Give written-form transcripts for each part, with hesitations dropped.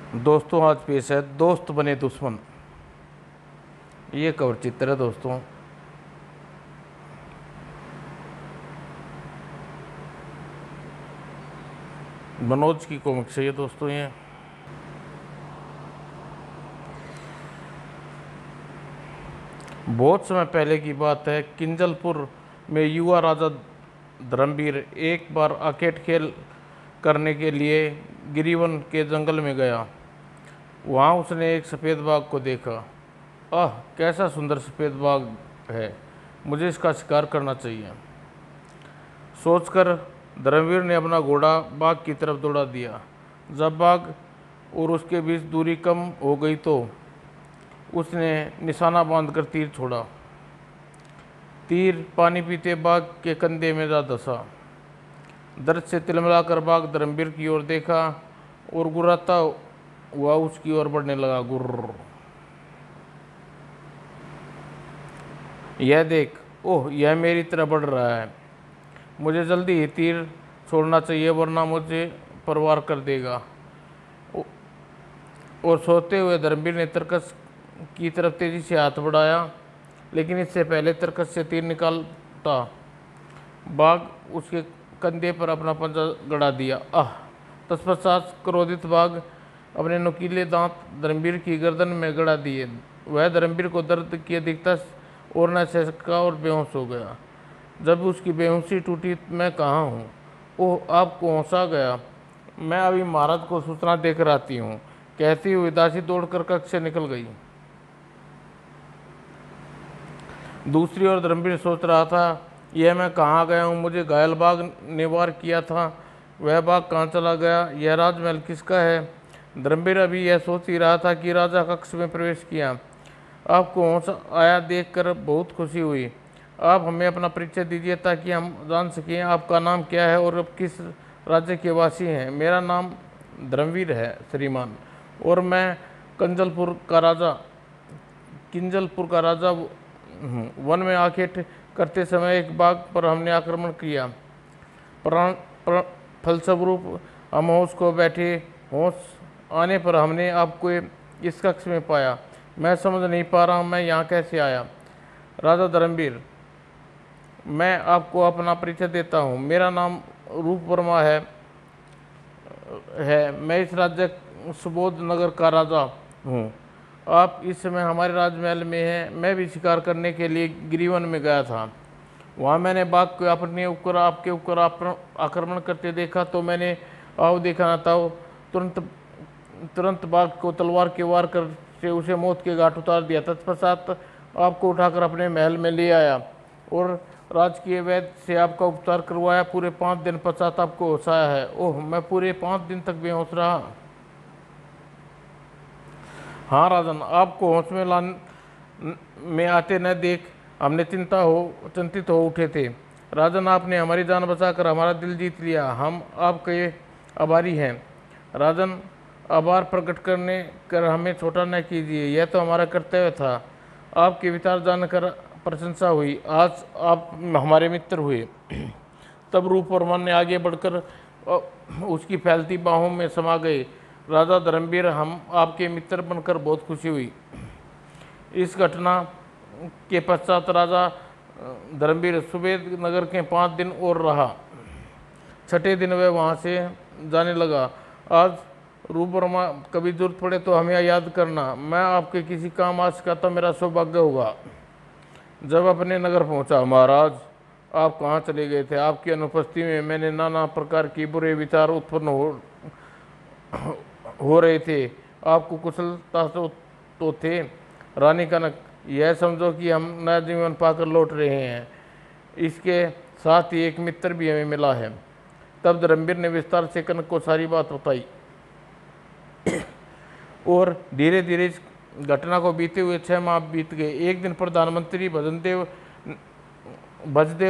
दोस्तों आज पेश है दोस्त बने दुश्मन। ये कवर चित्र है दोस्तों। मनोज की कॉमिक्स है ये दोस्तों। ये बहुत समय पहले की बात है। किंजलपुर में युवा राजा धर्मवीर एक बार आकेट खेल करने के लिए गिरिवन के जंगल में गया। वहाँ उसने एक सफ़ेद बाघ को देखा। आह, कैसा सुंदर सफ़ेद बाघ है, मुझे इसका शिकार करना चाहिए सोचकर धर्मवीर ने अपना घोड़ा बाघ की तरफ दौड़ा दिया। जब बाघ और उसके बीच दूरी कम हो गई तो उसने निशाना बांधकर तीर छोड़ा। तीर पानी पीते बाघ के कंधे में जा धंसा। दर्द से तिलमिलाकर बाघ धर्मवीर की ओर देखा और गुर्राता हुआ उसकी ओर बढ़ने लगा। गुर्र, यह देख, ओह, यह मेरी तरफ बढ़ रहा है। मुझे जल्दी ही तीर छोड़ना चाहिए वरना मुझे परवार कर देगा। और सोते हुए धर्मवीर ने तरकस की तरफ तेजी से हाथ बढ़ाया, लेकिन इससे पहले तरकस से तीर निकालता बाघ उसके कंधे पर अपना पंजा गड़ा दिया। आह! तत्पश्चात क्रोधित बाघ अपने नुकीले दांत धर्मवीर की गर्दन में गड़ा दिए। वह धर्मवीर को दर्द की अधिकता और न सह सका और बेहोश हो गया। जब उसकी बेहोशी टूटी, मैं कहाँ हूँ? ओह, आपको होश आ गया। मैं अभी महाराज को सूचना देकर आती हूँ, कहती हुई दासी दौड़कर कक्ष से निकल गई। दूसरी ओर धर्मवीर सोच रहा था, यह मैं कहाँ गया हूँ? मुझे घायल बाघ ने वार किया था, वह बाघ कहाँ चला गया? यह राजमहल किसका है? धर्मवीर अभी यह सोच ही रहा था कि राजा कक्ष में प्रवेश किया। आपको होश आया देखकर बहुत खुशी हुई। आप हमें अपना परिचय दीजिए ताकि हम जान सकें आपका नाम क्या है और आप किस राज्य के वासी हैं। मेरा नाम धर्मवीर है श्रीमान, और मैं किंजलपुर का राजा हूँ। वन में आखेट करते समय एक बाघ पर हमने आक्रमण किया। फलस्वरूप हम होश को बैठे। होश आने पर हमने आपको इस कक्ष में पाया। मैं समझ नहीं पा रहा हूँ मैं यहाँ कैसे आया। राजा धर्मवीर, मैं आपको अपना परिचय देता हूँ। मेरा नाम रूप वर्मा है। मैं इस राज्य सुबोध नगर का राजा हूँ। आप इस समय हमारे राजमहल में हैं। मैं भी शिकार करने के लिए गिरिवन में गया था। वहाँ मैंने बाघ को आपके ऊपर आक्रमण करते देखा, तो मैंने आओ देखा न था तुरंत बाघ को तलवार के वार कर से उसे मौत के घाट उतार दिया। तत्पश्चात आपको उठाकर अपने महल में ले आया और राजकीय वैद्य से आपका उपचार करवाया। पूरे 5 दिन पश्चात आपको होश आया है। ओह, मैं पूरे 5 दिन तक बेहोश रहा। हाँ राजन, आपको होश में आते न देख हमने चिंतित हो उठे थे। राजन, आपने हमारी जान बचाकर हमारा दिल जीत लिया। हम आपके आभारी हैं। राजन, आभार प्रकट करने कर हमें छोटा न कीजिए, यह तो हमारा कर्तव्य था। आपके विचार जानकर प्रशंसा हुई। आज आप हमारे मित्र हुए। तब रूप वर्मा ने आगे बढ़कर उसकी फैलती बाहों में समा गए। राजा धर्मवीर, हम आपके मित्र बनकर बहुत खुशी हुई। इस घटना के पश्चात राजा धर्मवीर सुबेद नगर के 5 दिन और रहा। छठे दिन वह वहाँ से जाने लगा। आज रूप वर्मा, कभी जरूरत पड़े तो हमें याद करना। मैं आपके किसी काम आ सका तो मेरा सौभाग्य होगा। जब अपने नगर पहुँचा, महाराज, आप कहाँ चले गए थे? आपकी अनुपस्थिति में मैंने नाना प्रकार के बुरे विचार उत्पन्न हो रहे थे। आपको कुशलता तो थे। रानी कनक, यह समझो कि हम नया जीवन पाकर लौट रहे हैं। इसके साथ ही एक मित्र भी हमें मिला है। तब धर्मवीर ने विस्तार से कनक को सारी बात बताई और धीरे धीरे इस घटना को बीते हुए 6 माह बीत गए। एक दिन प्रधानमंत्री भजदेव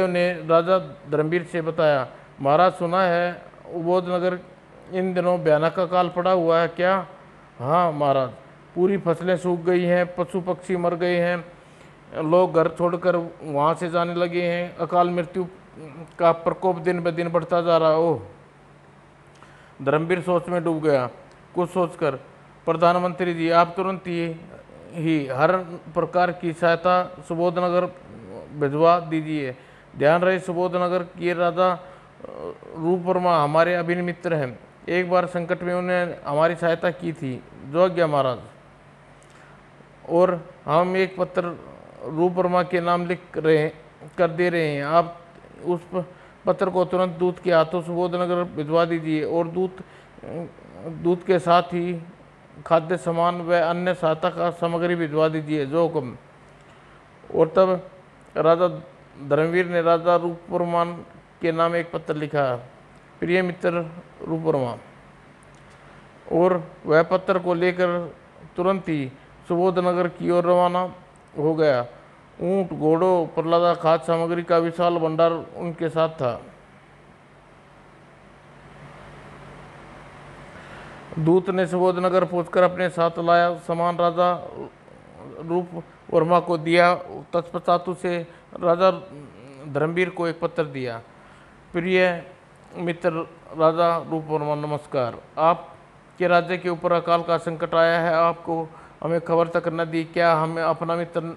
ने राजा धर्मवीर से बताया, महाराज, सुना है उबोध नगर इन दिनों भयानक अकाल पड़ा हुआ है क्या? हाँ महाराज, पूरी फसलें सूख गई हैं, पशु पक्षी मर गए हैं, लोग घर छोड़कर वहाँ से जाने लगे हैं। अकाल मृत्यु का प्रकोप दिन ब दिन बढ़ता जा रहा। ओह! धर्मवीर सोच में डूब गया। कुछ सोचकर प्रधानमंत्री जी, आप तुरंत ही हर प्रकार की सहायता सुबोधनगर भिजवा दीजिए। ध्यान रहे, सुबोधनगर के राजा रूप वर्मा हमारे अभिन्न मित्र हैं। एक बार संकट में उन्होंने हमारी सहायता की थी। जो आज्ञा महाराज। और हम एक पत्र रूप वर्मा के नाम कर दे रहे हैं। आप उस पत्र को तुरंत दूत के हाथों सुबोधनगर भिजवा दीजिए और दूत के साथ ही खाद्य सामान व अन्य सहायता का सामग्री भिजवा दीजिए। जो हुक्म। और तब राजा धर्मवीर ने राजा रूपवर्मा के नाम एक पत्र लिखा। प्रिय मित्र रूपवर्मा। और वह पत्र को लेकर तुरंत ही सुबोधनगर की ओर रवाना हो गया। ऊंट, घोड़ों, प्रहलादा खाद्य सामग्री का विशाल भंडार उनके साथ था। दूत ने सुबोधनगर पहुंचकर अपने साथ लाया सामान राजा रूप वर्मा को दिया। तत्पश्चात उसे राजा धर्मवीर को एक पत्र दिया। प्रिय मित्र राजा रूप वर्मा, नमस्कार। आपके राज्य के ऊपर अकाल का संकट आया है। आपको हमें खबर तक न दी। क्या हमें अपना मित्र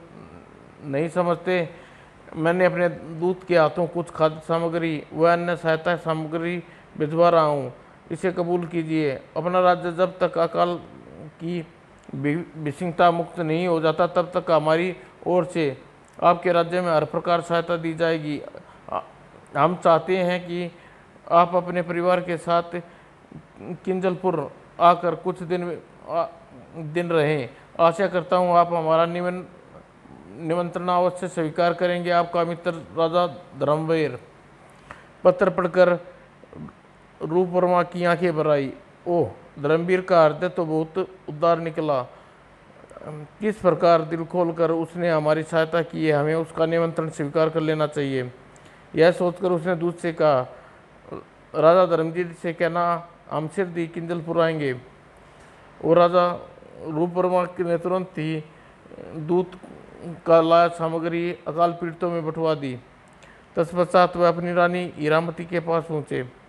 नहीं समझते? मैंने अपने दूत के हाथों कुछ खाद्य सामग्री व अन्य सहायता सामग्री भिजवा रहा हूँ। इसे कबूल कीजिए। अपना राज्य जब तक अकाल की विषमता मुक्त नहीं हो जाता तब तक हमारी ओर से आपके राज्य में हर प्रकार सहायता दी जाएगी। हम चाहते हैं कि आप अपने परिवार के साथ किंजलपुर आकर कुछ दिन रहें। आशा करता हूँ आप हमारा निमंत्रण अवश्य स्वीकार करेंगे। आपका मित्र राजा धर्मवीर। पत्र पढ़कर रूप वर्मा की आंखें भर आई। ओह, धर्मवीर का हृदय तो बहुत उदार निकला। किस प्रकार दिल खोलकर उसने हमारी सहायता की है। हमें उसका निमंत्रण स्वीकार कर लेना चाहिए। यह सोचकर उसने दूत से कहा, राजा धर्मवीर से कहना हम शीघ्र किंजलपुर आएंगे। और राजा रूप वर्मा ने तुरंत ही दूत का लाया सामग्री अकाल पीड़ितों में बंटवा दी। तत्पश्चात वह अपनी रानी हीरामती के पास पहुँचे।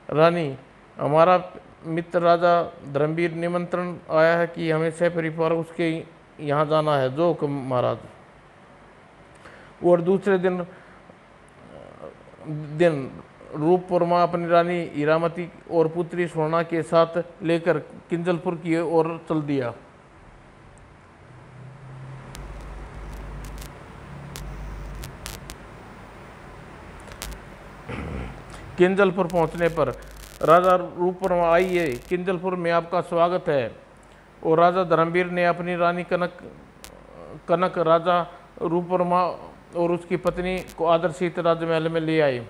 रानी, हमारा मित्र राजा धर्मवीर निमंत्रण आया है कि हमें सपरिवार उसके यहाँ जाना है। जो हुक्म महाराज। और दूसरे दिन रूप वर्मा अपनी रानी हीरामती और पुत्री स्वर्णा के साथ लेकर किंजलपुर की ओर चल दिया। किंजलपुर पहुंचने पर राजा रूप वर्मा, आइए, किंजलपुर में आपका स्वागत है। और राजा धर्मवीर ने अपनी रानी कनक राजा रूप वर्मा और उसकी पत्नी को आदर सहित राजमहल में ले आए।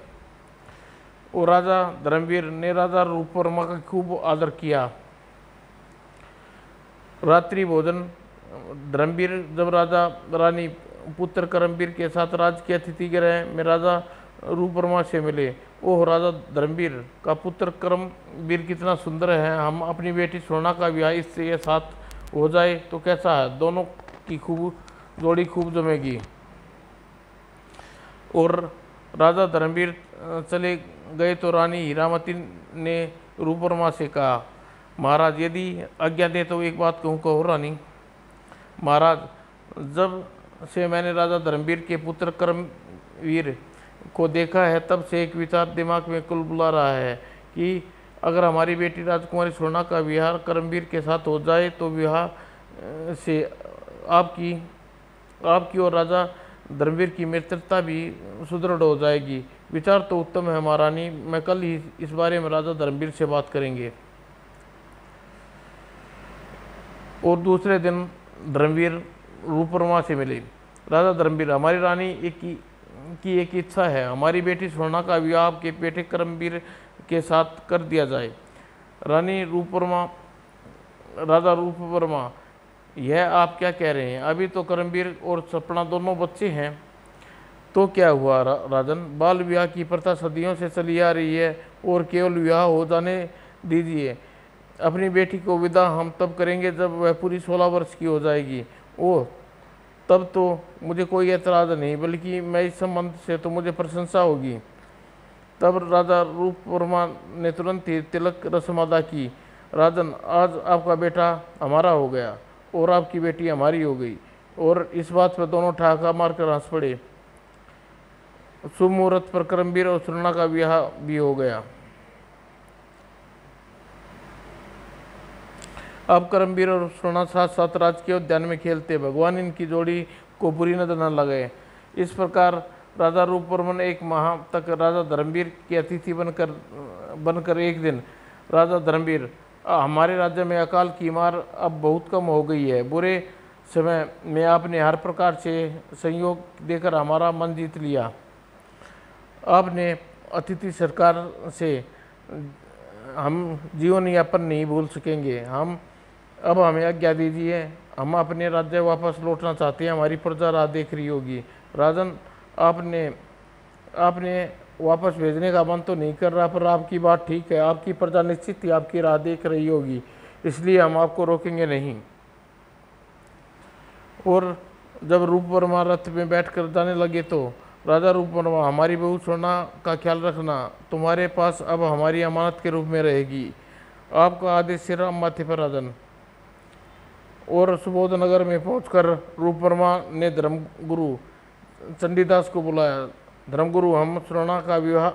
और राजा धर्मवीर ने राजा रूप वर्मा का खूब आदर किया। रात्रि भोजन धर्मवीर जब राजा रानी पुत्र करमवीर के साथ राज के अतिथि गृह में राजा रूप वर्मा से मिले। ओह, राजा धर्मवीर का पुत्र करमवीर कितना सुंदर है। हम अपनी बेटी स्वर्णा का विवाह इससे साथ हो जाए तो कैसा है। दोनों की जोड़ी खूब जमेगी। और राजा धर्मवीर चले गए तो रानी हीरामती ने रूप वर्मा से कहा, महाराज यदि आज्ञा दे तो एक बात कहूँ। कहो रानी। महाराज, जब से मैंने राजा धर्मवीर के पुत्र करमवीर को देखा है तब से एक विचार दिमाग में कुलबुला रहा है कि अगर हमारी बेटी राजकुमारी स्वर्णा का विवाह करमवीर के साथ हो जाए तो विवाह से आपकी और राजा धर्मवीर की मित्रता भी सुदृढ़ हो जाएगी। विचार तो उत्तम है महारानी। मैं कल ही इस बारे में राजा धर्मवीर से बात करेंगे। और दूसरे दिन धर्मवीर रूप वर्मा से मिले। राजा धर्मवीर, हमारी रानी की एक इच्छा है। हमारी बेटी स्वर्णा का विवाह आपके बेटे करमवीर के साथ कर दिया जाए। राजा रूप वर्मा, यह आप क्या कह रहे हैं। अभी तो करमवीर और सपना दोनों बच्चे हैं। तो क्या हुआ राजन। बाल विवाह की प्रथा सदियों से चली आ रही है और केवल विवाह हो जाने दीजिए। अपनी बेटी को विदा हम तब करेंगे जब वह पूरी 16 वर्ष की हो जाएगी। ओह, तब तो मुझे कोई एतराज़ नहीं, बल्कि मैं इस संबंध से तो मुझे प्रशंसा होगी। तब राजा रूप वर्मा ने तुरंत ही तिलक रस्म अदा की राजन, आज आपका बेटा हमारा हो गया और आपकी बेटी हमारी हो गई। और इस बात पर दोनों ठहाका मारकर हंस पड़े। शुभ मुहूर्त पर करमवीर और सुनना का ब्याह भी हो गया। अब करमवीर और सुनना साथ साथ राज के उद्यान में खेलते। भगवान इनकी जोड़ी को बुरी नजर न लगे। इस प्रकार राजा रूपवर्मन एक माह तक राजा धर्मवीर के अतिथि बनकर एक दिन, राजा धर्मवीर, हमारे राज्य में अकाल की मार अब बहुत कम हो गई है। बुरे समय में आपने हर प्रकार से सहयोग देकर हमारा मन जीत लिया। आपने अतिथि सरकार से हम जीवन यापन नहीं भूल सकेंगे। अब हमें आज्ञा दीजिए, हम अपने राज्य वापस लौटना चाहते हैं। हमारी प्रजा राह देख रही होगी। राजन, आपने वापस भेजने का मन तो नहीं कर रहा, पर आपकी बात ठीक है। आपकी प्रजा निश्चित ही आपकी राह देख रही होगी, इसलिए हम आपको रोकेंगे नहीं। और जब रूपवर्मा रथ में बैठकर जाने लगे तो, राजा रूपवर्मा, हमारी बहू सोना का ख्याल रखना, तुम्हारे पास अब हमारी अमानत के रूप में रहेगी। आपका आदेश सिर माथे पर राजन। और सुबोध नगर में पहुंचकर रूपवर्मा ने धर्मगुरु चंडीदास को बुलाया। धर्मगुरु, हम सोना का विवाह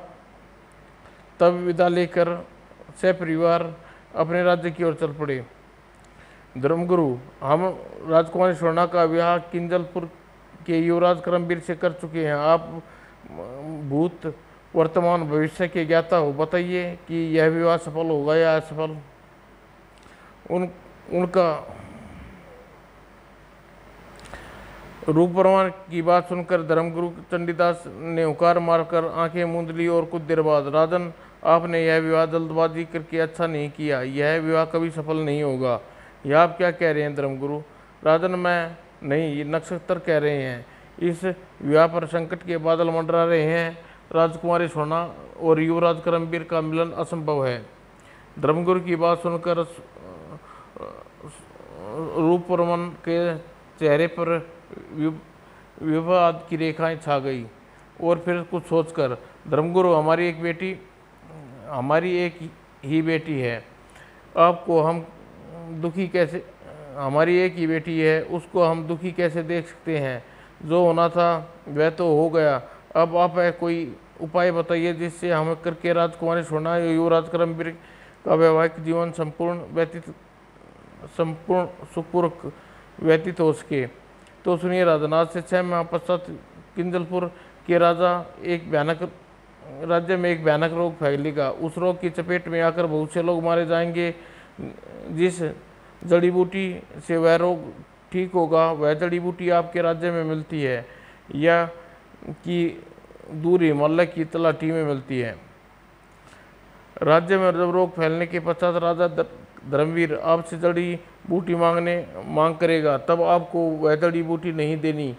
तब विदा लेकर सपरिवार अपने राज्य की ओर चल पड़े। धर्मगुरु, हम राजकुमारी स्वर्णा का विवाह किंजलपुर के युवराज करमवीर से कर चुके हैं। आप भूत वर्तमान भविष्य के ज्ञाता हो, बताइए कि यह विवाह सफल होगा या असफल। उनका रूपवर्मा की बात सुनकर धर्मगुरु चंडीदास ने हुकार मारकर आंखें मूंद ली और कुछ देर बाद, राजन, आपने यह विवाह जल्दबाजी करके अच्छा नहीं किया। यह विवाह कभी सफल नहीं होगा। यह आप क्या कह रहे हैं धर्मगुरु? राजन, मैं नहीं, ये नक्षत्र कह रहे हैं। इस विवाह पर संकट के बादल मंडरा रहे हैं। राजकुमारी स्वर्णा और युवराज करमवीर का मिलन असंभव है। धर्मगुरु की बात सुनकर रूपवर्मन के चेहरे पर विवाद की रेखाएं छा गई। और फिर कुछ सोचकर, धर्मगुरु, हमारी एक ही बेटी है, आपको हम दुखी कैसे हमारी एक ही बेटी है, उसको हम दुखी कैसे देख सकते हैं? जो होना था वह तो हो गया। अब आप कोई उपाय बताइए जिससे हम करके राजकुमारी स्वर्णा या युवराज करमवीर का वैवाहिक जीवन संपूर्ण सुखपूर्वक व्यतीत हो सके। तो सुनिए राजन, आज से 6 माह पश्चात किंजलपुर के राज्य में एक भयानक रोग फैलेगा। उस रोग की चपेट में आकर बहुत से लोग मारे जाएंगे। जिस जड़ी बूटी से वह रोग ठीक होगा, वह जड़ी बूटी आपके राज्य में मिलती है या कि दूर हिमालय की तलाटी में मिलती है। राज्य में जब रोग फैलने के पश्चात राजा धर्मवीर आपसे जड़ी बूटी मांग करेगा, तब आपको वह जड़ी बूटी नहीं देनी।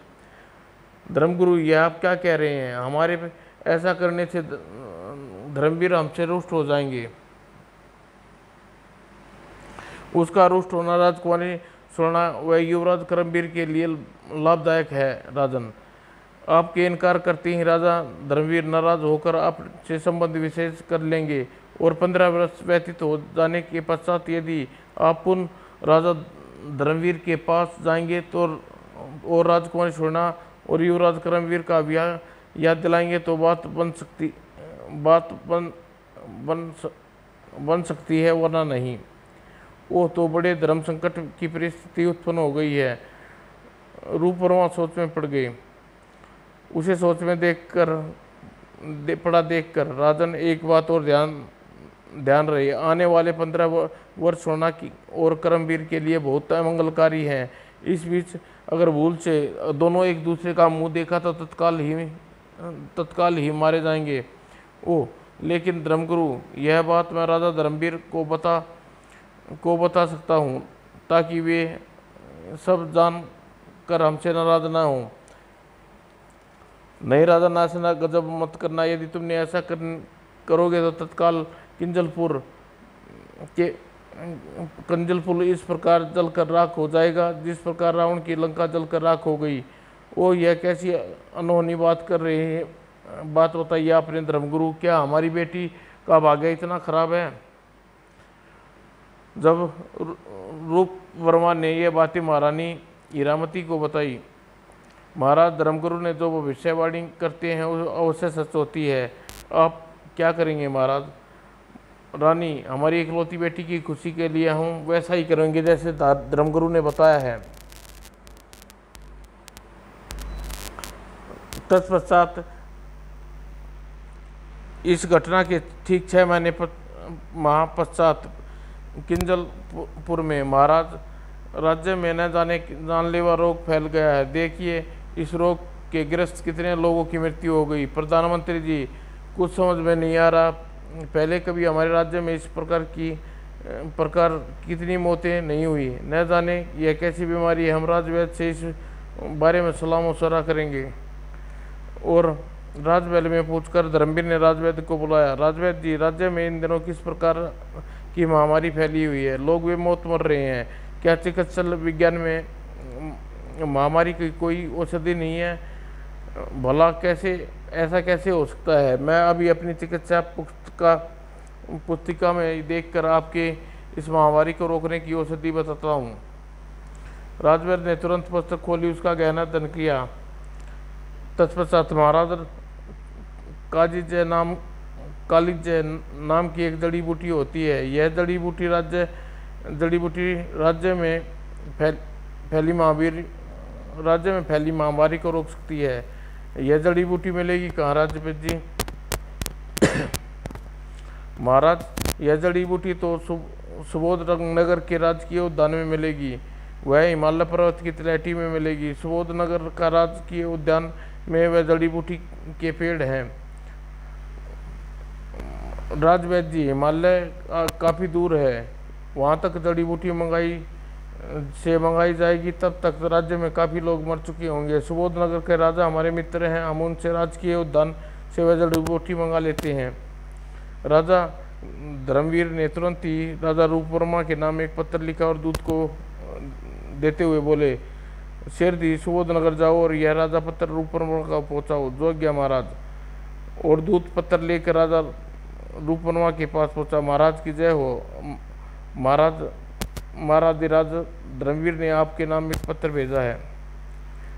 धर्मगुरु, यह आप क्या कह रहे हैं? हमारे ऐसा करने से धर्मवीर हमसे रुष्ट हो जाएंगे। उसका रुष्ट होना राजकुमारी स्वर्णा व युवराज करमवीर के लिए लाभदायक है। राजन, आपके इनकार करते ही राजा धर्मवीर नाराज होकर आपसे संबंध विशेष कर लेंगे और 15 वर्ष व्यतीत हो जाने के पश्चात यदि आप पुनः राजा धर्मवीर के पास जाएंगे तो और राजकुमारी स्वर्णा और युवराज करमवीर का ब्याह याद दिलाएंगे तो बात बन सकती है, वरना नहीं। वो तो बड़े धर्म संकट की परिस्थिति उत्पन्न हो गई है। रूपवर्मा सोच में पड़ गए। उसे सोच में देखकर राजन, एक बात और ध्यान रहे, आने वाले 15 वर्ष स्वर्णा की और करमवीर के लिए बहुत अमंगलकारी हैं। इस बीच अगर भूल से दोनों एक दूसरे का मुंह देखा तो तत्काल ही मारे जाएंगे। ओह, लेकिन धर्मगुरु, यह बात मैं राजा धर्मवीर को बता सकता हूँ ताकि वे सब जान कर हमसे नाराज ना हो। नहीं राजा, नासना गजब मत करना। यदि तुमने ऐसा करोगे तो तत्काल किंजलपुर इस प्रकार जलकर राख हो जाएगा जिस प्रकार रावण की लंका जलकर राख हो गई। वो यह कैसी अनहोनी बात कर रहे हैं? बात बताइए आपने धर्मगुरु, क्या हमारी बेटी का भाग्य इतना खराब है? जब रूप वर्मा ने यह बातें महारानी हीरामती को बताई, महाराज धर्मगुरु ने जो भविष्यवाणी करते हैं वो अवश्य सच होती है। आप क्या करेंगे महाराज? रानी, हमारी इकलौती बेटी की खुशी के लिए हम वैसा ही करेंगे जैसे धर्मगुरु ने बताया है। तत्पश्चात इस घटना के ठीक 6 महीने माह पश्चात किंजलपुर में महाराज राज्य में न जाने जानलेवा रोग फैल गया है। देखिए इस रोग के ग्रस्त कितने लोगों की मृत्यु हो गई। प्रधानमंत्री जी, कुछ समझ में नहीं आ रहा, पहले कभी हमारे राज्य में इस प्रकार कितनी मौतें नहीं हुई। न जाने यह कैसी बीमारी है। हम राजवैद्य से इस बारे में सलाह मशवरा करेंगे। और राजमहल में पूछकर धर्मवीर ने राजवैद्य को बुलाया। राजवैद्य जी, राज्य में इन दिनों किस प्रकार की महामारी फैली हुई है? लोग वे मौत मर रहे हैं। क्या चिकित्सा विज्ञान में महामारी की कोई औषधि नहीं है? भला ऐसा कैसे हो सकता है? मैं अभी अपनी चिकित्सा पुस्तिका में देखकर आपके इस महामारी को रोकने की औषधि बताता हूँ। राजवैद्य ने तुरंत पुस्तक खोली, उसका गहना अध्ययन किया। तत्पश्चात महाराज कालीजय नाम की एक जड़ी बूटी होती है। यह जड़ी बूटी राज्य में फैली महामारी को रोक सकती है। यह जड़ी बूटी मिलेगी कहाँ राजवैद्य जी? महाराज, यह जड़ी बूटी तो सुबोध नगर के राजकीय उद्यान में मिलेगी। वह हिमालय पर्वत की तलहटी में मिलेगी। सुबोध नगर का राजकीय उद्यान में वह जड़ी बूटी के पेड़ हैं। राजवैद्य जी, हिमालय काफ़ी दूर है, वहाँ तक जड़ी बूटी मंगाई जाएगी, तब तक राज्य में काफ़ी लोग मर चुके होंगे। सुबोध नगर के राजा हमारे मित्र हैं, हम उनसे राजकीय उद्यान से वह जड़ी बूटी मंगा लेते हैं। राजा धर्मवीर ने तुरंत ही राजा रूपवर्मा के नाम एक पत्र लिखा और दूत को देते हुए बोले, शेर जी, सुबोध नगर जाओ और यह राजा पत्र रूपवर्मा का पहुँचाओ। जो आज्ञा महाराज। और दूत पत्र लेकर राजा रूपवर्मा के पास पहुँचा। महाराज की जय हो। महाराधिराज धर्मवीर ने आपके नाम एक पत्र भेजा है।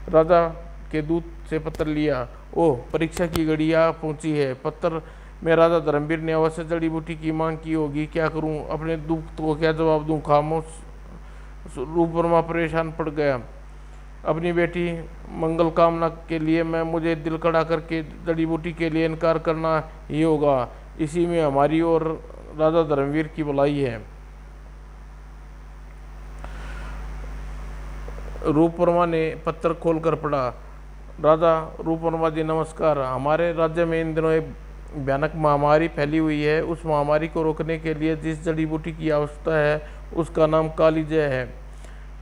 राजा के दूत से पत्र लिया। ओह, परीक्षा की घड़ी आ पहुँची है। पत्र में राजा धर्मवीर ने अवश्य जड़ी बूटी की मांग की होगी। क्या करूं? अपने दूत को क्या जवाब दूं? खामोश रूपवर्मा परेशान पड़ गया। अपनी बेटी मंगल कामना के लिए मुझे दिल कड़ा करके जड़ी बूटी के लिए इनकार करना ही होगा। इसी में हमारी और राजा धर्मवीर की भलाई है। रूपवर्मा ने पत्र खोलकर पढ़ा। राजा रूपवर्मा जी, नमस्कार। हमारे राज्य में इन दिनों एक भयानक महामारी फैली हुई है। उस महामारी को रोकने के लिए जिस जड़ी बूटी की आवश्यकता है उसका नाम कालीजय है।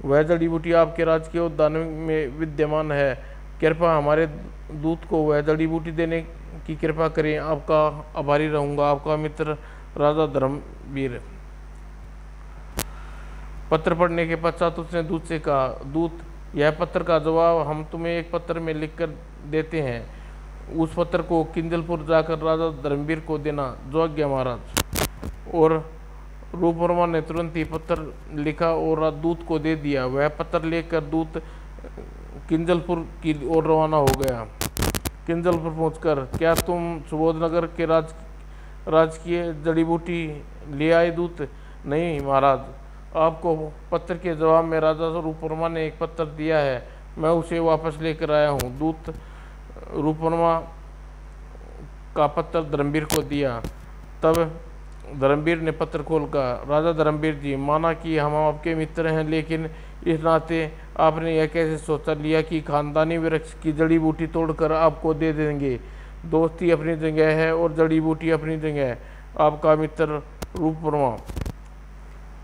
वह जड़ी बूटी आपके राजकीय उद्यान में विद्यमान है। कृपया हमारे दूत को वह जड़ी बूटी देने की कृपा करें। आपका आभारी रहूँगा। आपका मित्र राजा धर्मवीर। पत्र पढ़ने के पश्चात उसने दूत से कहा, दूत, यह पत्र का जवाब हम तुम्हें एक पत्र में लिखकर देते हैं। उस पत्र को किंजलपुर जाकर राजा धर्मवीर को देना। जो आज्ञा महाराज। और रूपवर्मा ने तुरंत ही पत्र लिखा और दूत को दे दिया। वह पत्र लेकर दूत किंजलपुर की ओर रवाना हो गया। किंजलपुर पहुंचकर, क्या तुम सुबोध नगर के राजकीय जड़ी बूटी ले आए दूत? नहीं महाराज, आपको पत्र के जवाब में राजा रूपवर्मा ने एक पत्र दिया है, मैं उसे वापस लेकर आया हूँ। दूत रूपवर्मा का पत्र धर्मवीर को दिया। तब धर्मवीर ने पत्र खोलकर, राजा धर्मवीर जी, माना कि हम आपके मित्र हैं, लेकिन इस नाते आपने यह कैसे सोच लिया कि खानदानी वृक्ष की जड़ी बूटी तोड़कर आपको दे देंगे? दोस्ती अपनी जगह है और जड़ी बूटी अपनी जगह। आपका मित्र रूपवर्मा।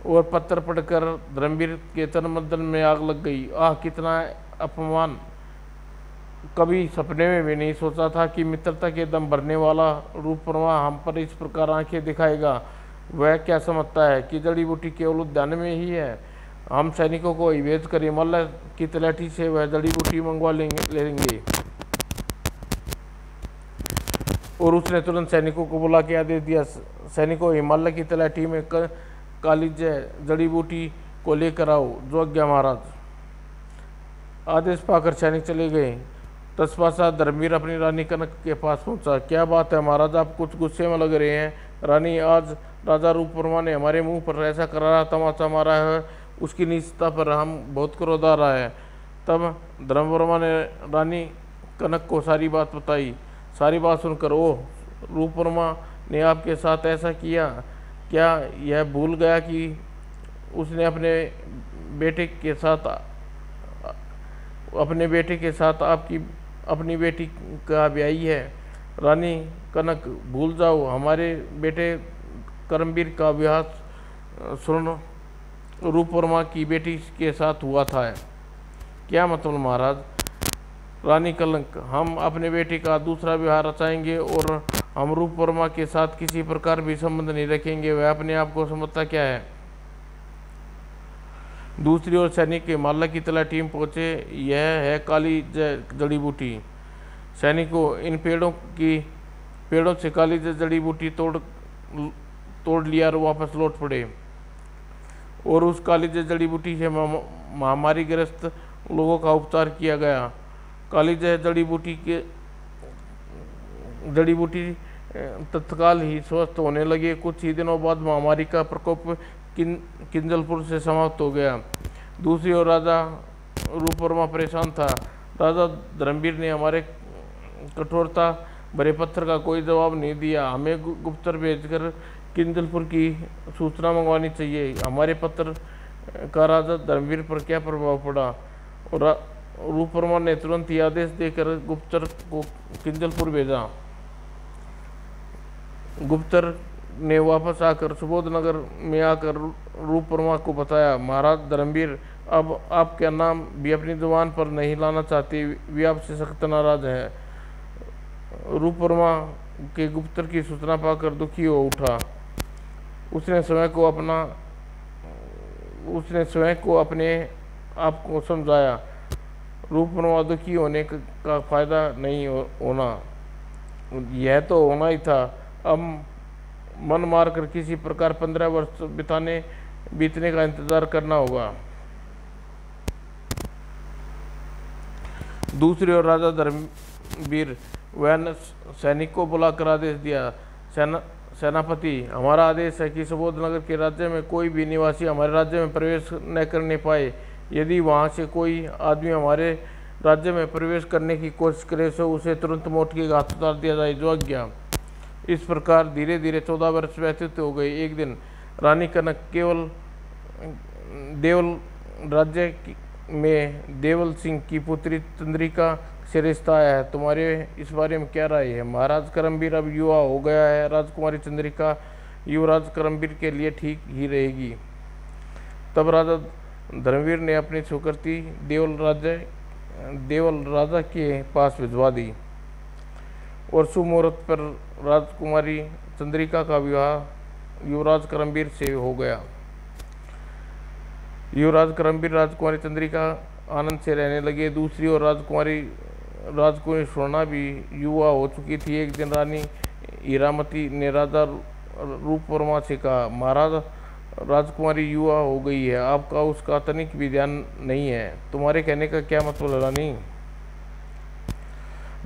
और पत्र पढ़कर धर्मवीर के तन बदन में आग लग गई। आह, कितना अपमान! कभी सपने में भी नहीं सोचा था कि मित्रता के दम भरने वाला रूपवर्मा हम पर इस प्रकार आंखें दिखाएगा। वह क्या समझता है कि जड़ी बूटी केवल उद्यान में ही है? हम सैनिकों को ही भेज कर हिमालय की तलहटी से वह जड़ी बूटी मंगवा लेंगे। और उसने तुरंत सैनिकों को बुला के आदेश दिया, सैनिकों, हिमालय की तलहटी में कालीजय जड़ी बूटी को लेकर आओ। जो आज्ञा महाराज। आदेश पाकर सैनिक चले गए। तत्पश्चात धर्मवीर अपनी रानी कनक के पास पहुंचा। क्या बात है महाराज, आप कुछ गुस्से में लग रहे हैं। रानी, आज राजा रूपवर्मा ने हमारे मुंह पर ऐसा करारा तमाचा मारा है, उसकी नीचता पर हम बहुत क्रोध आ रहा है। तब धर्मवर्मा ने रानी कनक को सारी बात बताई। सारी बात सुनकर, ओह, रूपवर्मा ने आपके साथ ऐसा किया, क्या यह भूल गया कि उसने अपने बेटे के साथ आपकी अपनी बेटी का ब्याही है। रानी कनक, भूल जाओ, हमारे बेटे करमवीर का विवाह स्वर्ण रूपवर्मा की बेटी के साथ हुआ था। क्या मतलब महाराज। रानी कलंक, हम अपने बेटे का दूसरा विवाह रचाएंगे और हम रूपवर्मा के साथ किसी प्रकार भी संबंध नहीं रखेंगे। वह अपने आप को समझता क्या है। दूसरी ओर सैनिक के माला की तला टीम पहुंचे। यह है काली जड़ी बूटी। सैनिकों, इन पेड़ों से काली जड़ी बूटी तोड़ लिया और वापस लौट पड़े और उस काली जड़ी बूटी से महामारी ग्रस्त लोगों का उपचार किया गया। काली जड़ी बूटी तत्काल ही स्वस्थ होने लगे। कुछ ही दिनों बाद महामारी का प्रकोप किंजलपुर से समाप्त हो गया। दूसरी ओर राजा रूपवर्मा परेशान था। राजा धर्मवीर ने हमारे कठोरता भरे पत्थर का कोई जवाब नहीं दिया। हमें गुप्तचर भेजकर किंजलपुर की सूचना मंगवानी चाहिए। हमारे पत्र का राजा धर्मवीर पर क्या प्रभाव पड़ा। और रूपवर्मा ने तुरंत ही आदेश देकर गुप्तचर को किंजलपुर भेजा। गुप्तचर ने वापस आकर सुबोध नगर में आकर रूपवर्मा को बताया, महाराज धर्मवीर अब आपका नाम भी अपनी जुबान पर नहीं लाना चाहते, वे आपसे सख्त नाराज है। रूपवर्मा के गुप्तचर की सूचना पाकर दुखी हो उठा। उसने स्वयं को अपने आप को समझाया, रूपवर्मा दुखी होने का फायदा नहीं होना, यह तो होना ही था। अब मन मारकर किसी प्रकार 15 वर्ष बीतने का इंतजार करना होगा। दूसरी ओर राजा धर्मवीर वह सैनिक को बुलाकर आदेश दिया, सेनापति, हमारा आदेश है कि सुबोध नगर के राज्य में कोई भी निवासी हमारे राज्य में प्रवेश न करने पाए। यदि वहां से कोई आदमी हमारे राज्य में प्रवेश करने की कोशिश करे तो उसे तुरंत मौत की घात उतार दिया जाए। जो आज्ञा। इस प्रकार धीरे धीरे 14 वर्ष व्यतीत हो गए। एक दिन रानी कनक देवल राज्य में देवल सिंह की पुत्री चंद्रिका से रिश्ता आया है। तुम्हारे इस बारे में क्या राय है। महाराज करमवीर अब युवा हो गया है। राजकुमारी चंद्रिका युवराज करमवीर के लिए ठीक ही रहेगी। तब राजा धर्मवीर ने अपनी सुकृति देवल राजा के पास भिजवा दी और शुभ मुहूर्त पर राजकुमारी चंद्रिका का विवाह युवराज करमवीर से हो गया। युवराज करमवीर राजकुमारी चंद्रिका आनंद से रहने लगे। दूसरी ओर राजकुमारी स्वर्णा भी युवा हो चुकी थी। एक दिन रानी हीरामती ने राजा रूपवर्मा से कहा, महाराज राजकुमारी युवा हो गई है, आपका उसका तनिक भी ध्यान नहीं है। तुम्हारे कहने का क्या मतलब है रानी।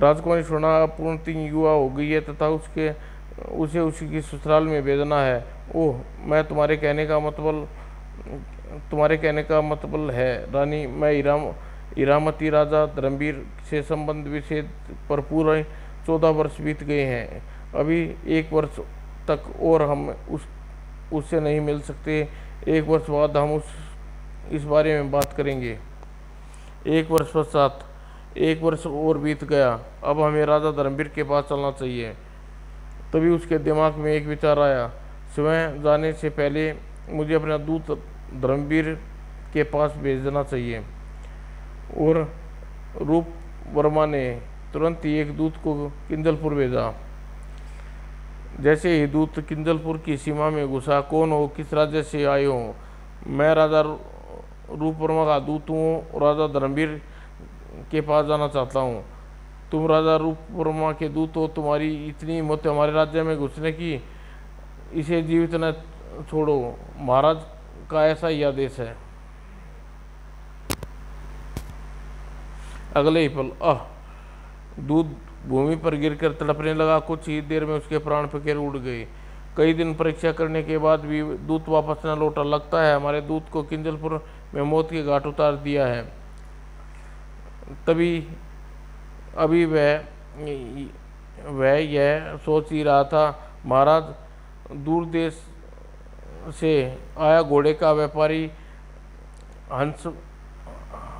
राजकुमारी स्वर्णा पूर्णतः युवा हो गई है तथा उसे उसकी ससुराल में भेजना है। ओह, मैं तुम्हारे कहने का मतलब है रानी, मैं हीरामती राजा धर्मवीर से संबंध विच्छेद पर पूरे 14 वर्ष बीत गए हैं। अभी 1 वर्ष तक और हम उससे नहीं मिल सकते। 1 वर्ष बाद हम इस बारे में बात करेंगे। 1 वर्ष पश्चात 1 वर्ष और बीत गया। अब हमें राजा धर्मवीर के पास चलना चाहिए। तभी उसके दिमाग में एक विचार आया, स्वयं जाने से पहले मुझे अपना दूत धर्मवीर के पास भेज देना चाहिए। और रूपवर्मा ने तुरंत ही एक दूत को किंजलपुर भेजा। जैसे ही दूत किंजलपुर की सीमा में घुसा, कौन हो, किस राज्य से आए हो। मैं राजा रूपवर्मा का दूत हूँ, राजा धर्मवीर के पास जाना चाहता हूँ। तुम राजा रूपवर्मा के दूत हो, तुम्हारी इतनी हिम्मत हमारे राज्य में घुसने की, इसे जीवित न छोड़ो, महाराज का ऐसा ही आदेश है। अगले ही पल दूध भूमि पर गिरकर तड़पने लगा। कुछ ही देर में उसके प्राण पखेर उड़ गए। कई दिन परीक्षा करने के बाद भी दूत वापस न लौटा। लगता है हमारे दूत को किंजलपुर में मौत के घाट उतार दिया है। तभी अभी वह यह सोच ही रहा था, महाराज, दूर देश से आया घोड़े का व्यापारी हंस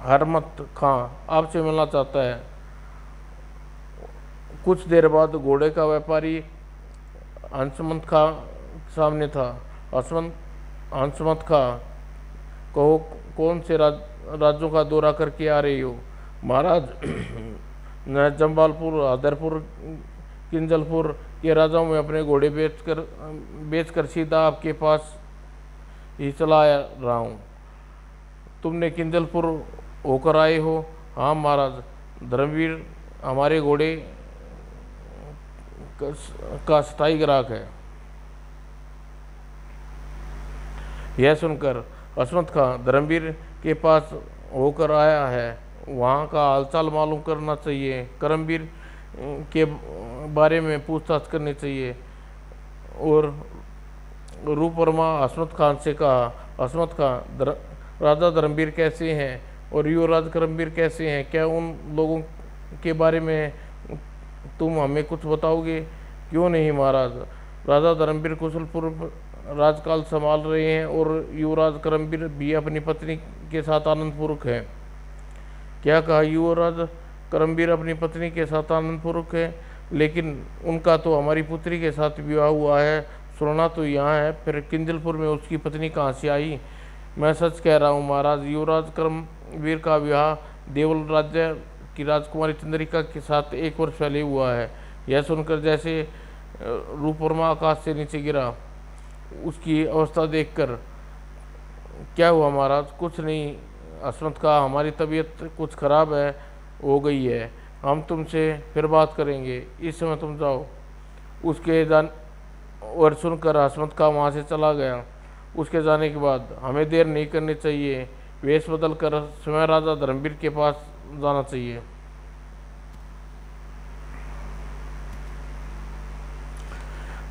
हरमत खां आपसे मिलना चाहता है। कुछ देर बाद घोड़े का व्यापारी हंसमत खां सामने था। हंसमत खां, कहो कौन से राज्यों का दौरा करके आ रही हो? महाराज, मैं जम्बालपुर, हैदरपुर, किंजलपुर के राजाओं में अपने घोड़े बेचकर सीधा आपके पास ही चला आ रहा हूँ। तुमने किंजलपुर होकर आए हो? हाँ महाराज, धर्मवीर हमारे घोड़े का स्थायी ग्राहक है। यह सुनकर हसमत खां धर्मवीर के पास होकर आया है, वहाँ का हालचाल मालूम करना चाहिए, करमवीर के बारे में पूछताछ करनी चाहिए। और रूपवर्मा हसमत खान से कहा, हसमत खां, राजा धर्मवीर कैसे हैं और युवराज करमवीर कैसे हैं? क्या उन लोगों के बारे में तुम हमें कुछ बताओगे? क्यों नहीं महाराज, राजा धर्मवीर कुशलपुर राजकाल संभाल रहे हैं और युवराज करमवीर भी अपनी पत्नी के साथ आनंदपूर्वक है। क्या कहा? युवराज करमवीर अपनी पत्नी के साथ आनंदपूर्वक है, लेकिन उनका तो हमारी पुत्री के साथ विवाह हुआ है। सुनना तो यहाँ है, फिर किंजलपुर में उसकी पत्नी कहाँ से आई? मैं सच कह रहा हूँ महाराज, युवराज करमवीर का विवाह देवल राज्य की राजकुमारी चंद्रिका के साथ 1 वर्ष पहले हुआ है। यह सुनकर जैसे रूपवर्मा आकाश से नीचे गिरा। उसकी अवस्था देखकर, क्या हुआ महाराज? कुछ नहीं, हसमत का हमारी तबीयत कुछ खराब हो गई है, हम तुमसे फिर बात करेंगे, इस समय तुम जाओ। उसके और सुनकर हसमत का वहाँ से चला गया। उसके जाने के बाद हमें देर नहीं करनी चाहिए, वेश बदल कर स्वयं राजा धर्मवीर के पास जाना चाहिए।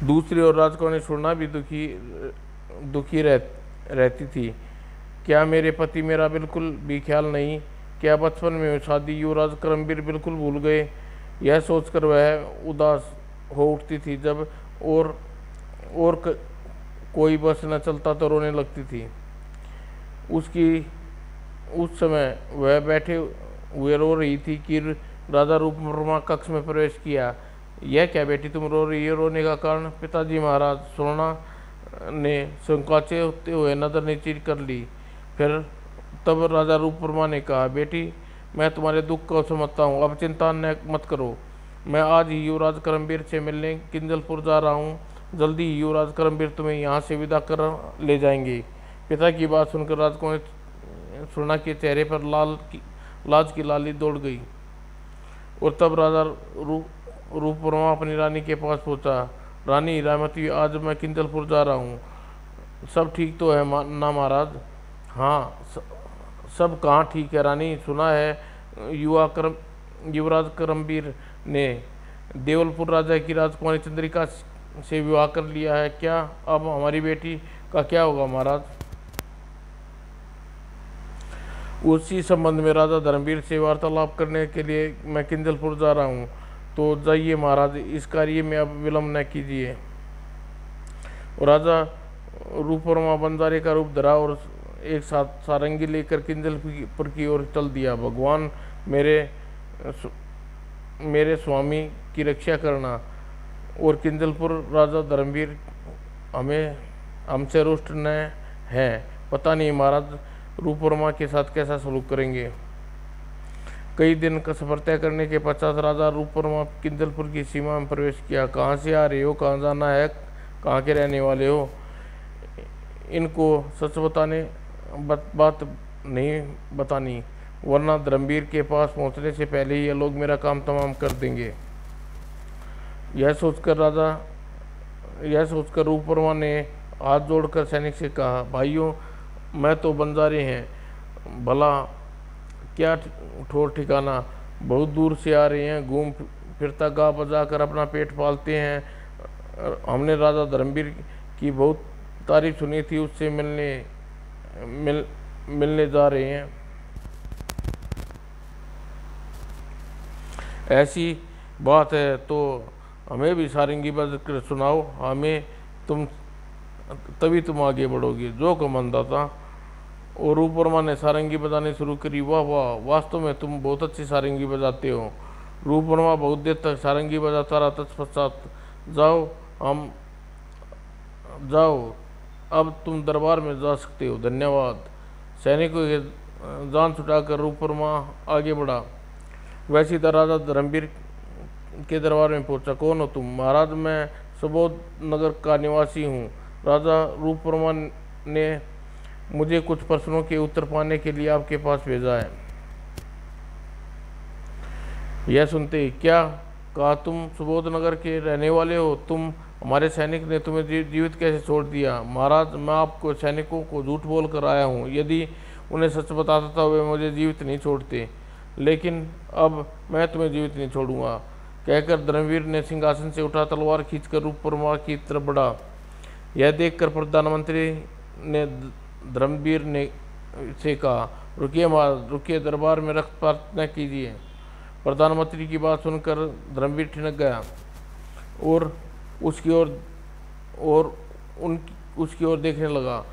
दूसरी ओर राजकुमारी सुनना भी दुखी रहती थी। क्या मेरे पति मेरा बिल्कुल भी ख्याल नहीं? क्या बचपन में शादी युवराज करमवीर बिल्कुल भूल गए? यह सोचकर वह उदास हो उठती थी। जब कोई बस न चलता तो रोने लगती थी। उस समय वह बैठे हुए रो रही थी कि राजा रूपवर्मा कक्ष में प्रवेश किया। यह क्या बेटी, तुम रो रही हो? रोने का कारण? पिताजी महाराज, सुनना ने संकोचे होते हुए नजर नीचे कर ली। फिर तब राजा रूपवर्मा ने कहा, बेटी, मैं तुम्हारे दुख को समझता हूँ, अब चिंता मत करो। मैं आज ही युवराज करमवीर से मिलने किंजलपुर जा रहा हूँ। जल्दी ही युवराज करमवीर तुम्हें यहाँ से विदा कर ले जाएंगे। पिता की बात सुनकर राजकुमारी सुनना के चेहरे पर लाज की लाली दौड़ गई। और तब राजा रूपवर्मा अपनी रानी के पास पहुंचा। रानी हीरामती, आज मैं किंजलपुर जा रहा हूँ, सब ठीक तो है ना महाराज? हाँ, सब कहाँ ठीक है रानी। सुना है युवराज करमवीर ने देवलपुर राजा की राजकुमारी चंद्रिका से विवाह कर लिया है। क्या अब हमारी बेटी का क्या होगा महाराज? उसी संबंध में राजा धर्मवीर से वार्तालाप करने के लिए मैं किंजलपुर जा रहा हूँ। तो जाइए महाराज, इस कार्य में अब विलम्ब न कीजिए। राजा रूपवर्मा बंजारे का रूप धरा और एक साथ सारंगी लेकर किंजलपुर की ओर चल दिया। भगवान मेरे स्वामी की रक्षा करना और किंजलपुर राजा धर्मवीर हमसे रुष्ट न है। पता नहीं महाराज रूपवर्मा के साथ कैसा सलूक करेंगे। कई दिन का सफर तय करने के पश्चात राजा रूपवर्मा किंजलपुर की सीमा में प्रवेश किया। कहाँ से आ रहे हो? कहाँ जाना है? कहाँ के रहने वाले हो? इनको सच बात नहीं बतानी, वरना धर्मवीर के पास पहुँचने से पहले ही ये लोग मेरा काम तमाम कर देंगे। यह सोचकर रूपवर्मा ने हाथ जोड़कर सैनिक से कहा, भाइयों मैं तो बंजारे हैं, भला क्या ठोर ठिकाना, बहुत दूर से आ रहे हैं, घूम फिरता गा बजा कर अपना पेट पालते हैं। हमने राजा धर्मवीर की बहुत तारीफ सुनी थी, उससे मिलने जा रहे हैं। ऐसी बात है तो हमें भी सारंगी बजा कर सुनाओ, हमें तभी तुम आगे बढ़ोगे। जो कमंदाता और रूपवर्मा ने सारंगी बजानी शुरू करी। वाह वाह, वास्तव में तुम बहुत अच्छी सारंगी बजाते हो। रूपवर्मा बहुत देर तक सारंगी बजाता रहा। तत्पश्चात, जाओ अब तुम दरबार में जा सकते हो, धन्यवाद। सैनिकों के जान छुटाकर रूपवर्मा आगे बढ़ा। वह सीधा राजा धर्मवीर के दरबार में पहुंचा। कौन हो तुम? महाराज मैं सबोध नगर का निवासी हूँ। राजा रूपवर्मा ने मुझे कुछ प्रश्नों के उत्तर पाने के लिए आपके पास भेजा है। यह सुनते ही, क्या कहा? तुम सुबोध नगर के रहने वाले हो? हमारे सैनिक ने तुम्हें जीवित कैसे छोड़ दिया? महाराज मैं आपको सैनिकों को झूठ बोल कर आया हूँ। यदि उन्हें सच बताता था वे मुझे जीवित नहीं छोड़ते, लेकिन अब मैं तुम्हें जीवित नहीं छोड़ूंगा। कहकर धर्मवीर ने सिंहासन से उठा, तलवार खींचकर रूपवर्मा की तरफ बढ़ा। यह देखकर प्रधानमंत्री ने धर्मवीर ने से कहा, रुकिए महाराज, रुकिए, दरबार में रक्तपात न कीजिए। प्रधानमंत्री की बात सुनकर धर्मवीर ठिनक गया और उसकी ओर देखने लगा।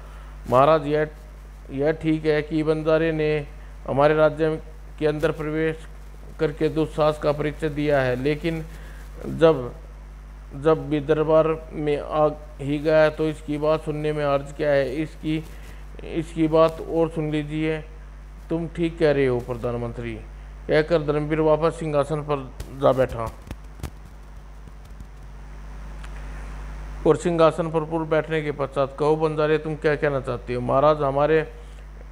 महाराज यह ठीक है कि बंजारे ने हमारे राज्य के अंदर प्रवेश करके दुस्साहस का परिचय दिया है, लेकिन जब भी दरबार में आ ही गया तो इसकी बात सुनने में हर्ज क्या है? इसकी बात और सुन लीजिए। तुम ठीक कह रहे हो प्रधानमंत्री, कहकर धर्मवीर वापस सिंहासन पर जा बैठा और सिंहासन पर पूर्व बैठने के पश्चात, कहो बंजारे तुम क्या कहना चाहते हो? महाराज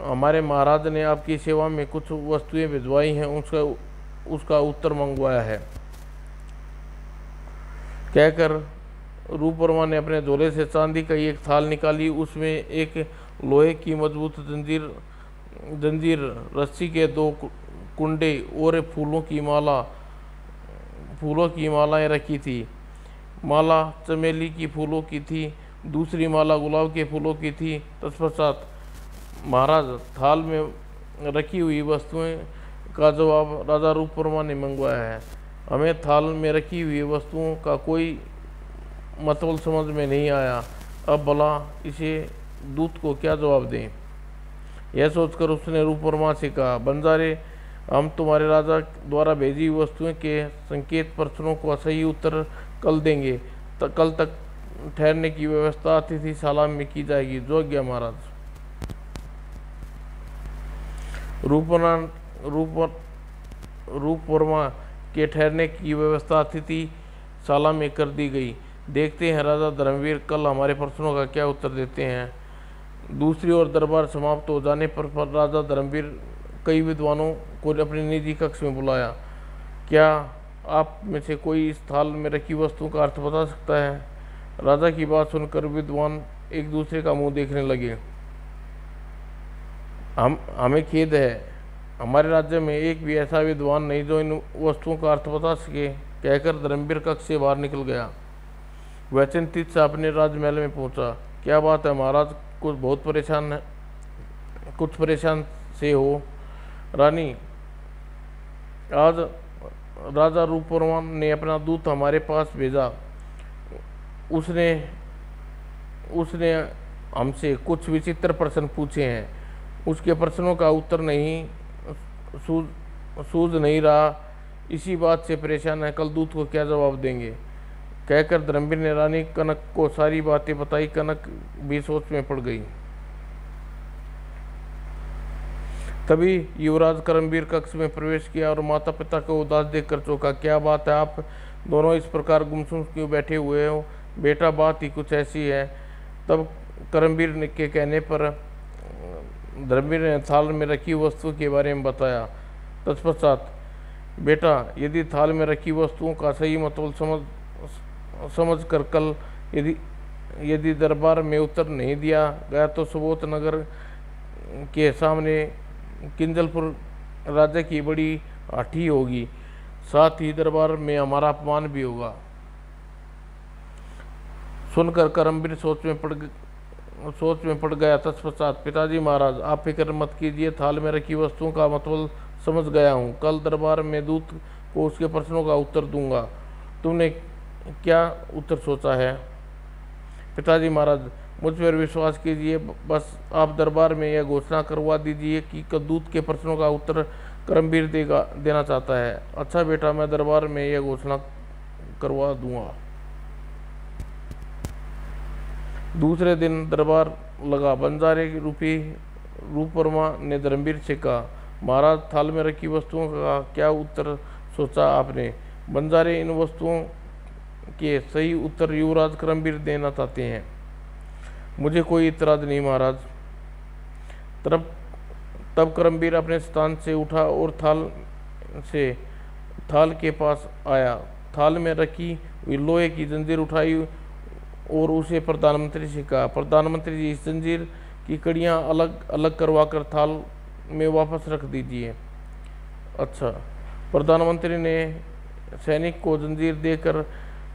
हमारे महाराज ने आपकी सेवा में कुछ वस्तुएं भिजवाई हैं, उसका उत्तर मंगवाया है। कहकर रूपवर्मा ने अपने झोले से चांदी का एक थाल निकाली। उसमें एक लोहे की मजबूत जंजीर, रस्सी के 2 कुंडे और फूलों की मालाएं रखी थी। माला चमेली की फूलों की थी, दूसरी माला गुलाब के फूलों की थी। तत्पश्चात, महाराज थाल में रखी हुई वस्तुएं का जवाब राजा रूपवर्मा ने मंगवाया है। हमें थाल में रखी हुई वस्तुओं का कोई मतलब समझ में नहीं आया। अब भला इसे दूत को क्या जवाब दें? यह सोचकर उसने रूपवर्मा से कहा, बंजारे हम तुम्हारे राजा द्वारा भेजी वस्तुओं के संकेत प्रश्नों को सही उत्तर कल देंगे। कल तक ठहरने की व्यवस्था अतिथिशाला में की जाएगी। जो आज्ञा महाराज। रूपवर्मा के ठहरने की व्यवस्था अतिथिशाला में कर दी गई। देखते हैं राजा धर्मवीर कल हमारे प्रश्नों का क्या उत्तर देते हैं। दूसरी ओर दरबार समाप्त हो जाने पर राजा धर्मवीर कई विद्वानों को अपने निजी कक्ष में बुलाया। क्या आप में से कोई इस थाल में रखी वस्तुओं का अर्थ बता सकता है? राजा की बात सुनकर विद्वान एक दूसरे का मुंह देखने लगे। हमें खेद है, हमारे राज्य में एक भी ऐसा विद्वान नहीं जो इन वस्तुओं का अर्थ बता सके, कहकर धर्मवीर कक्ष से बाहर निकल गया। वह चिंतित से अपने राजमहल में पहुंचा। क्या बात है महाराज, कुछ परेशान से हो? रानी, आज राजा रूपवर्मा ने अपना दूत हमारे पास भेजा। उसने हमसे कुछ विचित्र प्रश्न पूछे हैं। उसके प्रश्नों का उत्तर सूझ नहीं रहा, इसी बात से परेशान है। कल दूत को क्या जवाब देंगे? कहकर धर्मवीर ने रानी कनक को सारी बातें बताई। कनक भी सोच में पड़ गई। तभी युवराज करमवीर कक्ष में प्रवेश किया और माता पिता को उदास देखकर चौंका। क्या बात है, आप दोनों इस प्रकार गुमसुम क्यों बैठे हुए हो? बेटा बात ही कुछ ऐसी है। तब करमवीर के कहने पर धर्मवीर ने थाल में रखी वस्तु के बारे में बताया। तत्पश्चात, बेटा यदि थाल में रखी वस्तुओं का सही मतलब समझ कर यदि दरबार में उत्तर नहीं दिया गया तो सुबोध नगर के सामने किंजलपुर राज्य की बड़ी हाठी होगी, साथ ही दरबार में हमारा अपमान भी होगा। सुनकर करमवीर सोच में पड़ गया। तत्पश्चात, पिताजी महाराज, आप फिक्र मत कीजिए, थाल में रखी वस्तुओं का मतलब समझ गया हूँ। कल दरबार में दूत को उसके प्रश्नों का उत्तर दूंगा। तुमने क्या उत्तर सोचा है? पिताजी महाराज, मुझ पर विश्वास कीजिए, बस आप दरबार में यह घोषणा करवा दीजिए कि दूत के प्रश्नों का उत्तर करमवीर देना चाहता है। अच्छा बेटा, मैं दरबार में यह घोषणा करवा दूंगा। दूसरे दिन दरबार लगा। बंजारे रूपी रूपवर्मा ने धर्मवीर से कहा, महाराज, थाल में रखी वस्तुओं का क्या उत्तर सोचा आपने? बंजारे, इन वस्तुओं के सही उत्तर युवराज करमवीर देना चाहते हैं। मुझे कोई इतराज नहीं महाराज। तब करमवीर अपने स्थान से उठा और थाल के पास आया। थाल में रखी हुई लोहे की जंजीर उठाई और उसे प्रधानमंत्री से कहा, प्रधानमंत्री जी, इस जंजीर की कड़ियाँ अलग अलग करवा कर थाल में वापस रख दीजिए। अच्छा। प्रधानमंत्री ने सैनिक को जंजीर देकर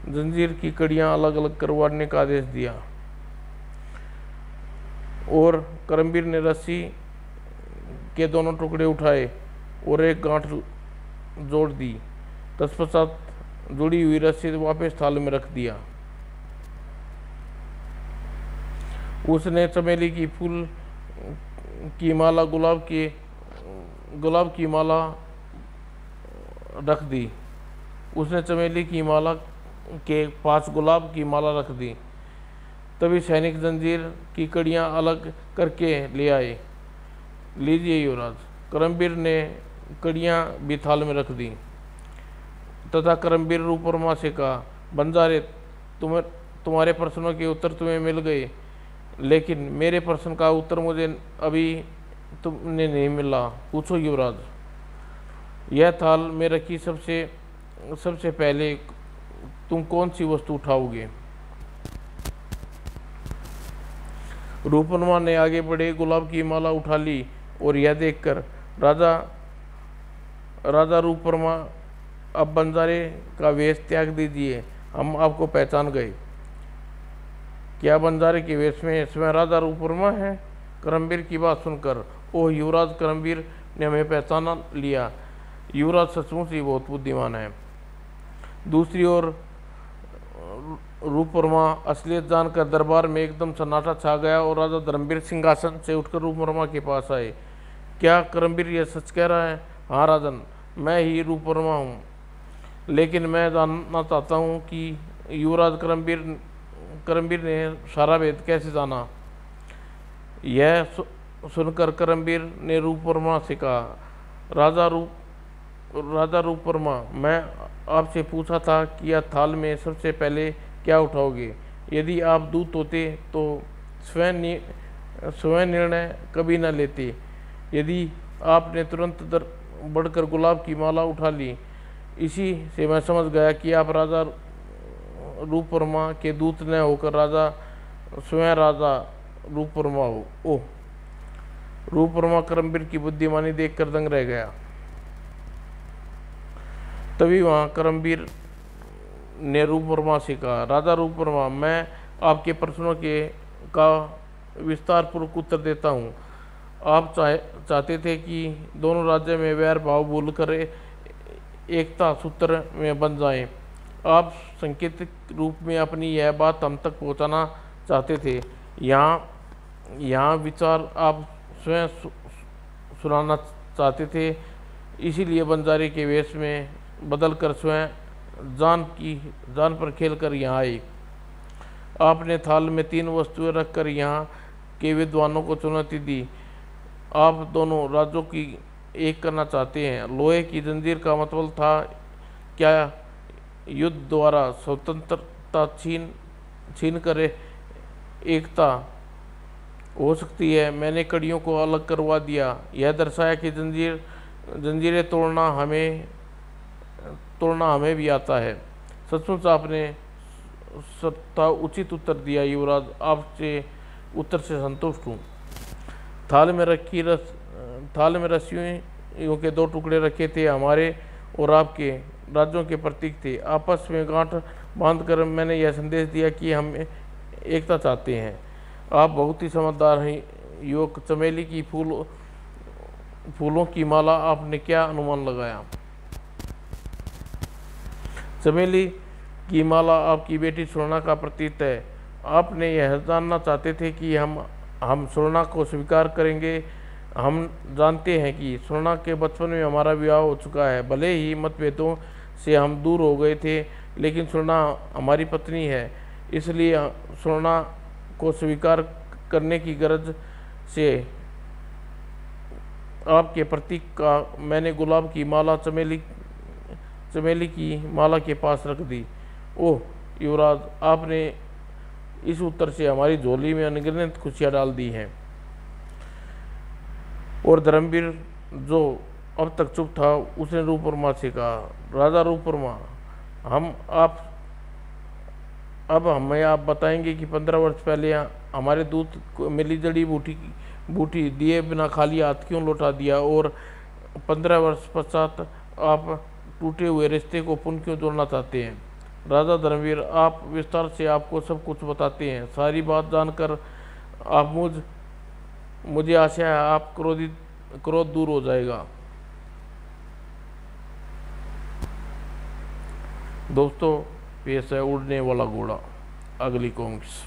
जंजीर की कड़ियाँ अलग अलग करवाने का आदेश दिया और करमवीर ने रस्सी के दोनों टुकड़े उठाए और एक गांठ जोड़ दी। तत्पश्चात जुड़ी हुई रस्सी वापस थाल में रख दिया। उसने चमेली की फूल की माला, गुलाब की माला रख दी। उसने चमेली की माला के पास गुलाब की माला रख दी। तभी सैनिक जंजीर की कड़ियाँ अलग करके ले आए। लीजिए युवराज। करमवीर ने कड़ियाँ भी थाल में रख दी तथा करमवीर रूपवर्मा से कहा, बंजारे, तुम्हारे प्रश्नों के उत्तर तुम्हें मिल गए, लेकिन मेरे प्रश्न का उत्तर मुझे अभी तुमने नहीं मिला। पूछो युवराज। यह थाल में रखी सबसे पहले तुम कौन सी वस्तु उठाओगे? रूपवर्मा ने आगे बढ़े गुलाब की माला उठा ली और यह देखकर राजा रूपवर्मा, अब बंजारे का वेश त्याग दीजिए, हम आपको पहचान गए। क्या बंजारे के वेश में स्वयं राजा रूपवर्मा है? करमवीर की बात सुनकर, ओह युवराज, करमवीर ने हमें पहचाना लिया। युवराज सचमुच ही बहुत बुद्धिमान है। दूसरी ओर रूपवर्मा असलियत जानकर दरबार में एकदम सन्नाटा छा गया और राजा धर्मवीर सिंहासन से उठकर रूपवर्मा के पास आए। क्या करमवीर यह सच कह रहा है? हाँ राजन, मैं ही रूपवर्मा हूँ, लेकिन मैं जानना चाहता हूँ कि युवराज करमवीर ने सारा भेद कैसे जाना? यह सुनकर करमवीर ने रूपवर्मा से कहा, राजा रूपवर्मा, मैं आपसे पूछा था कि यह थाल में सबसे पहले क्या उठाओगे? यदि आप दूत होते तो स्वयं निर्णय कभी न लेते। यदि आपने तुरंत बढ़कर गुलाब की माला उठा ली, इसी से मैं समझ गया कि आप राजा रूपवर्मा के दूत न होकर स्वयं राजा रूपवर्मा हो। ओह! रूपवर्मा करमवीर की बुद्धिमानी देखकर दंग रह गया। तभी वहाँ करमवीर ने रूपवर्मा से कहा, राजा रूपवर्मा, मैं आपके प्रश्नों का विस्तार पूर्वक उत्तर देता हूँ। आप चाहते थे कि दोनों राज्य में वैर भाव भूलकर एकता सूत्र में बन जाएं। आप सांकेतिक रूप में अपनी यह बात हम तक पहुँचाना चाहते थे। यहाँ विचार आप स्वयं सुनाना चाहते थे, इसीलिए बंजारे के वेश में बदलकर स्वयं जान पर खेलकर यहाँ आए। आपने थाल में 3 वस्तुएं रखकर यहाँ के विद्वानों को चुनौती दी। आप दोनों राज्यों की एक करना चाहते हैं। लोहे की जंजीर का मतलब था क्या युद्ध द्वारा स्वतंत्रता छीन कर एकता हो सकती है? मैंने कड़ियों को अलग करवा दिया। यह दर्शाया कि जंजीरें तोड़ना हमें भी आता है। सचमुच आपने सत्ता उचित उत्तर दिया, युवराज आपसे उत्तर से संतुष्ट हूँ। थाल में रस्सियों के 2 टुकड़े रखे थे, हमारे और आपके राज्यों के प्रतीक थे। आपस में गांठ बांधकर मैंने यह संदेश दिया कि हम एकता चाहते हैं। आप बहुत ही समझदार हैं युवक। चमेली की फूलों की माला, आपने क्या अनुमान लगाया? चमेली की माला आपकी बेटी सुवर्णा का प्रतीक है। आपने यह जानना चाहते थे कि हम सुवर्णा को स्वीकार करेंगे। हम जानते हैं कि सुवर्णा के बचपन में हमारा विवाह हो चुका है। भले ही मतभेदों से हम दूर हो गए थे, लेकिन सुवर्णा हमारी पत्नी है। इसलिए सुवर्णा को स्वीकार करने की गरज से आपके प्रतीक का मैंने गुलाब की माला चमेली की माला के पास रख दी। ओह युवराज, आपने इस उत्तर से हमारी झोली में अनगिनत खुशियाँ डाल दी हैं। और धर्मवीर, जो अब तक चुप था, उसने रूपवर्मा से कहा, राजा रूपवर्मा, हमें आप बताएंगे कि 15 वर्ष पहले हमारे दूत को मिली जड़ी बूटी दिए बिना खाली हाथ क्यों लौटा दिया, और 15 वर्ष पश्चात आप टूटे हुए रिश्ते को पुनः क्यों जोड़ना चाहते हैं? राजा धर्मवीर, आप विस्तार से आपको सब कुछ बताते हैं। सारी बात जानकर मुझे आशा है आप क्रोध दूर हो जाएगा। दोस्तों, पेश है उड़ने वाला घोड़ा, अगली कॉमिक्स।